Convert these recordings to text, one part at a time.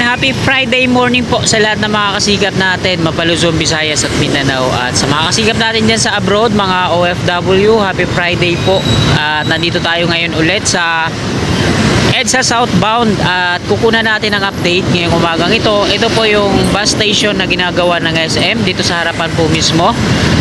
happy Friday morning po sa lahat ng mga kasikap natin, Mapaluzon, Visayas at Mindanao. At sa mga kasikap natin dyan sa abroad, mga OFW, happy Friday po. At nandito tayo ngayon ulit sa EDSA Southbound at kukunan natin ang update ngayong umagang ito. Ito po yung bus station na ginagawa ng SM dito sa harapan po mismo.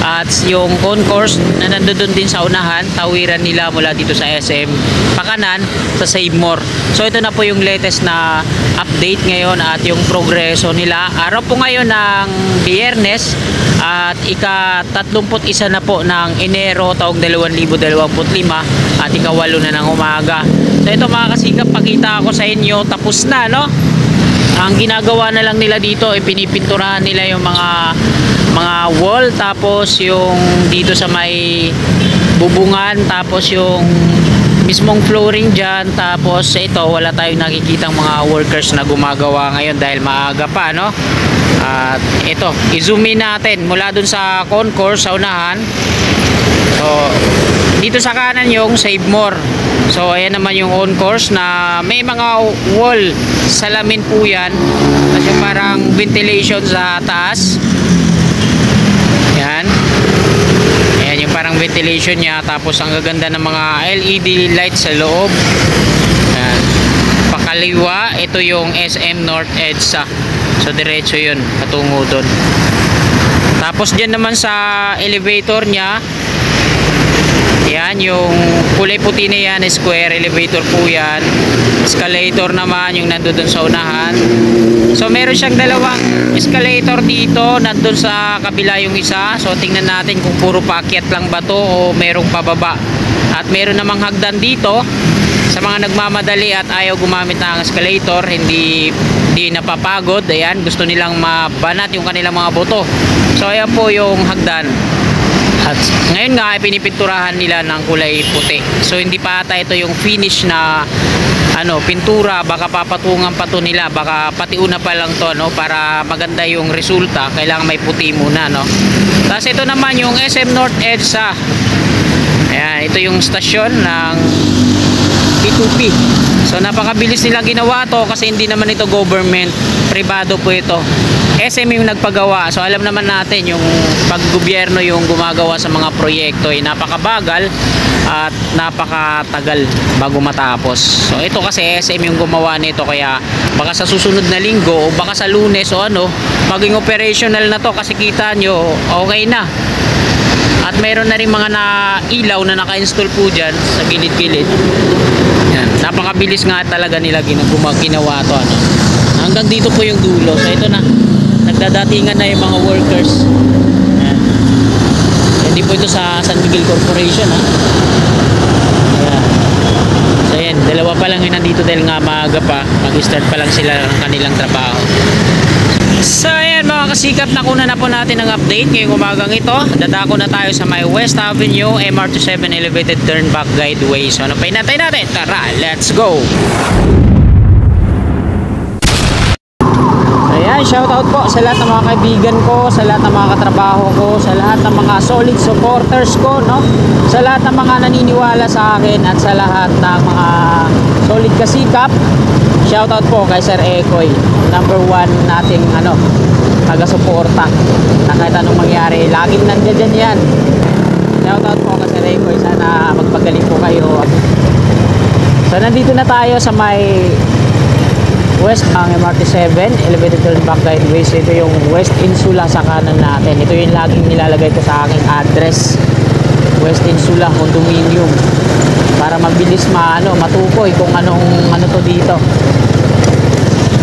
At yung concourse na nandoon din sa unahan, tawiran nila mula dito sa SM pakanan sa Save More. So ito na po yung latest na update ngayon at yung progreso nila. Araw po ngayon ng Biyernes at ika-31 na po ng Enero taong 2025 at ika-8 na ng umaga. So ito mga kasikap, pakita ako sa inyo, tapos na, no? Ang ginagawa na lang nila dito ay pinipinturahan nila yung mga wall, tapos yung dito sa may bubungan, tapos yung mismong flooring dyan, tapos ito wala tayong nakikitang mga workers na gumagawa ngayon dahil maaga pa, no? At ito, i-zoom in natin mula dun sa concourse sa unahan. So dito sa kanan yung Save More. So ayan naman yung on course na may mga wall salamin po yan. Tapos yung parang ventilation sa taas. Yan. Ayan yung parang ventilation niya. Tapos ang gaganda ng mga LED lights sa loob. Yan. Pakaliwa, ito yung SM North EDSA. So diretso yun, patungo doon. Tapos dyan naman sa elevator niya, yan yung kulay puti na yan, square elevator po yan. Escalator naman yung nandun sa unahan. So meron siyang dalawang escalator dito, nandun sa kabila yung isa. So tingnan natin kung puro paakyat lang ba to o merong pababa. At meron namang hagdan dito sa mga nagmamadali at ayaw gumamit ng escalator, hindi napapagod. Ayan, gusto nilang mabanat yung kanilang mga buto. So ayan po yung hagdan. At ngayon nga ay pinipinturahan nila ng kulay puti. So hindi pa ata ito yung finish na pintura, baka papatungan pa to nila, baka patiuna pa lang to, no, para maganda yung resulta. Kailangan may puti muna, no. Tapos ito naman yung SM North EDSA. Ayan, ito yung stasyon ng P2P. So napakabilis nila ginawa to kasi hindi naman ito government, pribado po ito. SM yung nagpagawa. So alam naman natin yung paggobyerno yung gumagawa sa mga proyekto ay napakabagal at napakatagal bago matapos. So ito kasi SM yung gumawa nito, kaya baka sa susunod na linggo o baka sa Lunes o maging operational na to kasi kita nyo okay na. At mayroon na rin mga ilaw na naka-install po dyan sa gilid-gilid. Yan. Napakabilis nga talaga nila ginawa to, hanggang dito po yung dulo. So ito na, nagdadatingan na yung mga workers. Yan. Hindi po ito sa San Miguel Corporation, Ayan. So yan, dalawa pa lang yun nandito dahil nga maaga pa, mag-start pa lang sila ng kanilang trabaho. So ayan mga kasikap, nakuna na po natin ang update ngayong umagang ito. Dadako na tayo sa may West Avenue MRT7 Elevated Turnback Guideway. So ano pa hinatay natin? Tara, let's go! Ayan, shoutout po sa lahat ng mga kaibigan ko, sa lahat ng mga katrabaho ko, sa lahat ng mga solid supporters ko, no? Sa lahat ng mga naniniwala sa akin at sa lahat ng mga solid kasikap. Shoutout po kay Sir Ekoy, number 1 nating taga-suporta na kahit anong mangyari, laging nandiyan yan. Shoutout po kay Sir Ekoy, sana magpagaling po kayo. So nandito na tayo sa may West ang MRT7 Elevated Turnback Guideway. So ito yung West Insula sa kanan natin. Ito yung laging nilalagay ko sa aking address, West Insula Condominium, para mabilis matukoy kung ano to dito.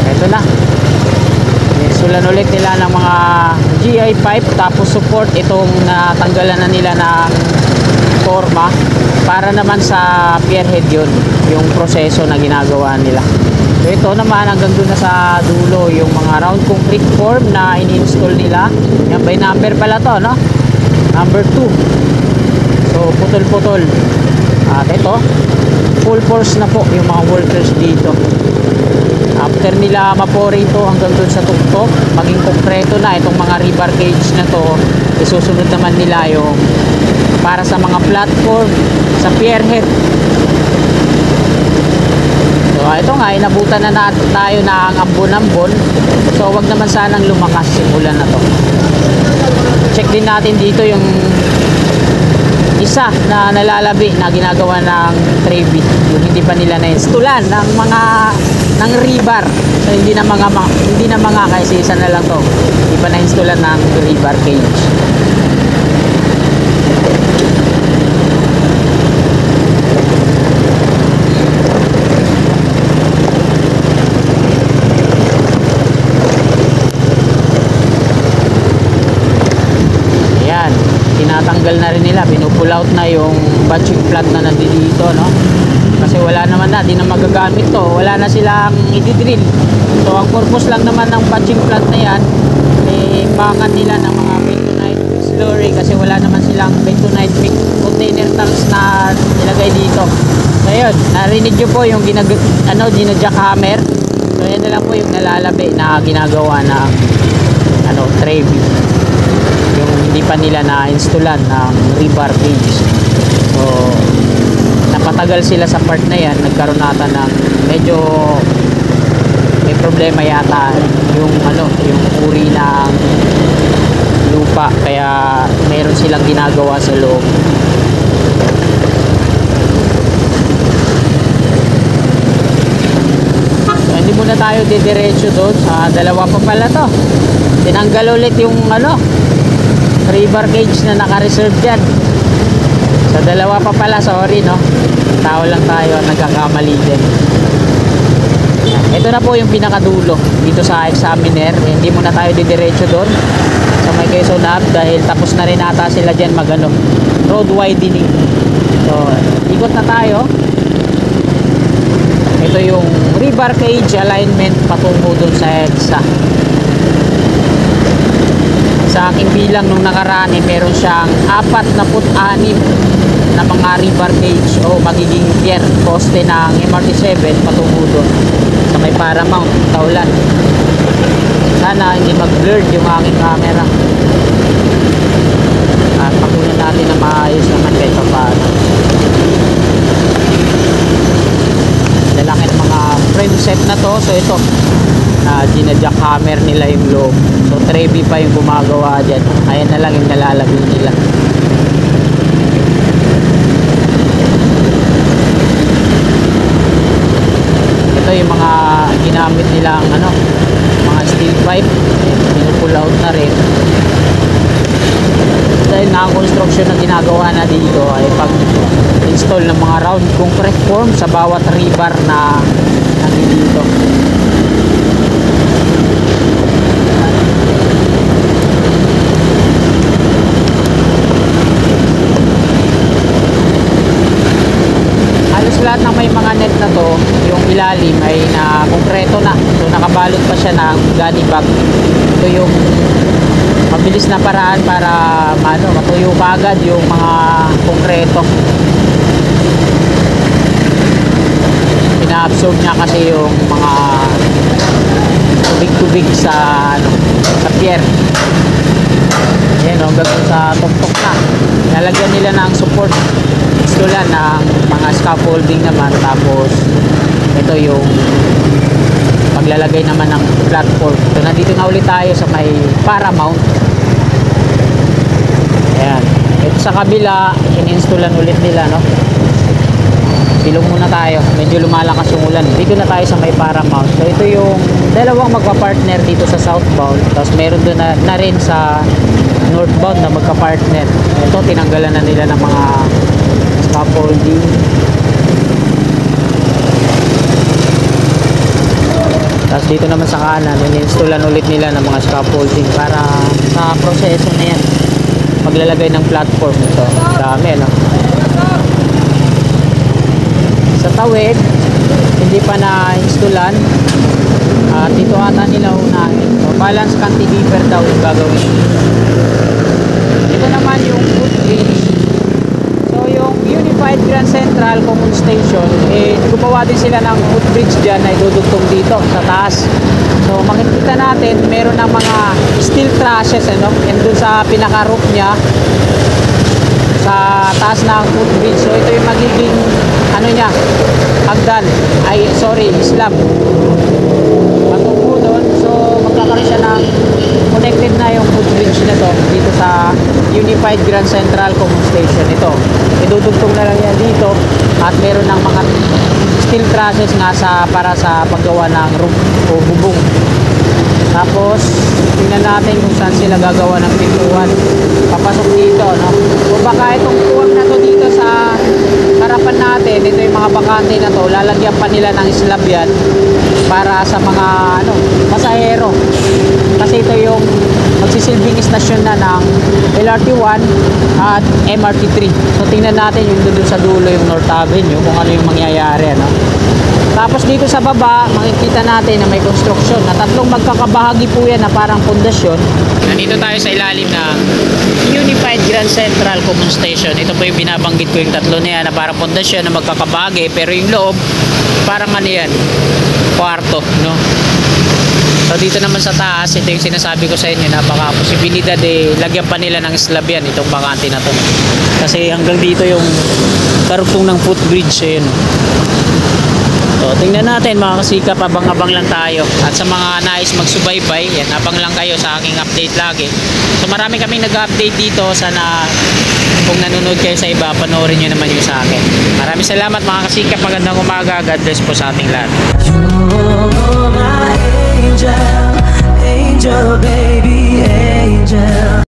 Ito na, insulan ulit nila ng mga GI pipe, tapos support itong natanggalan na nila ng forma para naman sa pierhead yun, yung proseso na ginagawa nila. So ito naman hanggang doon na sa dulo yung mga round concrete form na ini-install nila. Yan by number pala to, no? Number 2. So putol-putol. At ito, full force na po yung mga workers dito. After nila mapore ito hanggang doon sa tuktok, maging konkreto na itong mga rebar cage na to, isusunod naman nila yung para sa mga platform sa pierhead. So ito nga, inabutan na tayo ng ambon-ambon. So wag naman sanang lumakas simulan na to. Check din natin dito yung isa na nalalabi na ginagawa ng Trevi, yung hindi pa nila na-installan ng mga ng rebar. So hindi na mga kasi isa na lang to, hindi pa na-installan ng rebar cage. Tinatanggal na rin nila, pinupull out na yung batching plant na nandito, no? Kasi wala naman na, di na magagamit to, wala na silang i-drill. So ang purpose lang naman ng batching plant na yan, imbangan nila ng mga bentonite slurry kasi wala naman silang bentonite container tanks na nilagay dito. So yun, narinig nyo po yung gina-jackhammer. So yan na lang po yung nalalabi na ginagawa ng Trevi, yung hindi pa nila na-installan ng rebar cage. So napatagal sila sa part na yan, nagkaroon nata ng medyo may problema yata yung yung uri ng lupa, kaya meron silang ginagawa sa loob. So hindi muna tayo didiretso doon sa dalawa pa pala to. Tinanggal ulit yung rebar cage na naka-reserve dyan. Sa dalawa pa pala, sorry no, tao lang tayo, nagkakamali din. Ito na po yung pinakadulo dito sa examiner. Hindi muna tayo didiretso doon sa may Quezon Hub dahil tapos na rin ata sila dyan road widening. So ikot na tayo. Ito yung rebar cage alignment patungo doon sa EDSA. Sa aking bilang nung nakaraan meron siyang 46 na mga rebar cage o magiging pier poste ng MRT7 patungo doon sa may Paramount, Taulan. Sana hindi mag-blurred yung aking camera at makunan natin na maayos naman kahit pa paano. Lalaki ng mga frame set na to. So ito na gina-jackhammer nila yung loob. So Trevi pa yung gumagawa dyan. Ayan na lang yung nalalabi nila. Ito yung mga ginamit nilang mga steel pipe. Pinupull out na rin. Dahil naka-construction na ginagawa na dito ay pag-install ng mga round concrete form sa bawat rebar na nandito. Lahat ng may mga net na to, yung ilalim ay na konkreto na. So nakabalot pa siya ng gunny bag. Ito yung mabilis na paraan para matuyo kaagad yung mga konkreto. Ina-absorb niya kasi yung mga tubig-tubig sa pier. Ayan hanggang sa tuktok na. Nalagyan nila ng support instalan ng mga scaffolding naman, tapos ito yung paglalagay naman ng platform. So nandito na ulit tayo sa may Paramount. Ayan, ito sa kabila in-installan ulit nila, no? Bilong muna tayo, medyo lumalakas yung ulan. Dito na tayo sa may Paramount. So ito yung dalawang magpa-partner dito sa southbound, tapos meron doon na rin sa northbound na magka-partner. Ito tinanggalan na nila ng mga scaffolding. Tapos dito naman sa kanan in-installan ulit nila ng mga scaffolding para sa proseso na yan, paglalagay ng platform. Ito dami, no? Sa tawid hindi pa na-installan at dito ata nila unahin. So, balance cantilever daw yung gagawin. Ito naman yung footbridge. So yung Unified Grand Central Common Station, gumawa din sila ng footbridge dyan na idudugtong dito sa taas. So makikita natin meron ng mga steel trusses, and dun sa pinaka-roof niya sa taas ng footbridge. So ito yung magiging ano niya, hagdan, ay sorry, slab. Patungo doon, so magkakaroon siya ng connected na yung footbridge na to dito sa Unified Grand Central Common Station. Ito, idudugtong na lang yan dito at meron ng mga steel trusses nga para sa paggawa ng roof o bubong. Tapos tingnan natin kung saan sila gagawa ng pintuan papasok dito, no? O baka itong tuwang na to dito sa harapan natin, ito yung mga bakante na to, lalagyan pa nila ng slab yan para sa mga pasahero, kasi ito yung magsisilbing istasyon na ng LRT1 at MRT3. So tingnan natin yung doon sa dulo, yung North Avenue, kung ano yung mangyayari, no? Tapos dito sa baba, makikita natin na may construction na tatlong magkakabahagi po yan na parang pundasyon. Nandito tayo sa ilalim ng Unified Grand Central Common Station. Ito po yung binabanggit ko, yung tatlo na yan na parang pundasyon na magkakabahagi, pero yung loob parang ano yan, kwarto, no? So dito naman sa taas, ito yung sinasabi ko sa inyo, napaka posibilidad lagyan pa nila ng slab yan, itong bakante na to. Kasi hanggang dito yung karugtong ng footbridge, no? So, tingnan natin mga kasikap, abang-abang lang tayo. At sa mga nais magsubaybay, yan, abang lang kayo sa aking update lagi. So marami kaming nag-update dito. Sana kung nanonood kayo sa iba, panoorin nyo naman yung sa akin. Maraming salamat mga kasikap. Magandang umaga. God bless po sa ating lahat. You're my angel, angel baby, angel.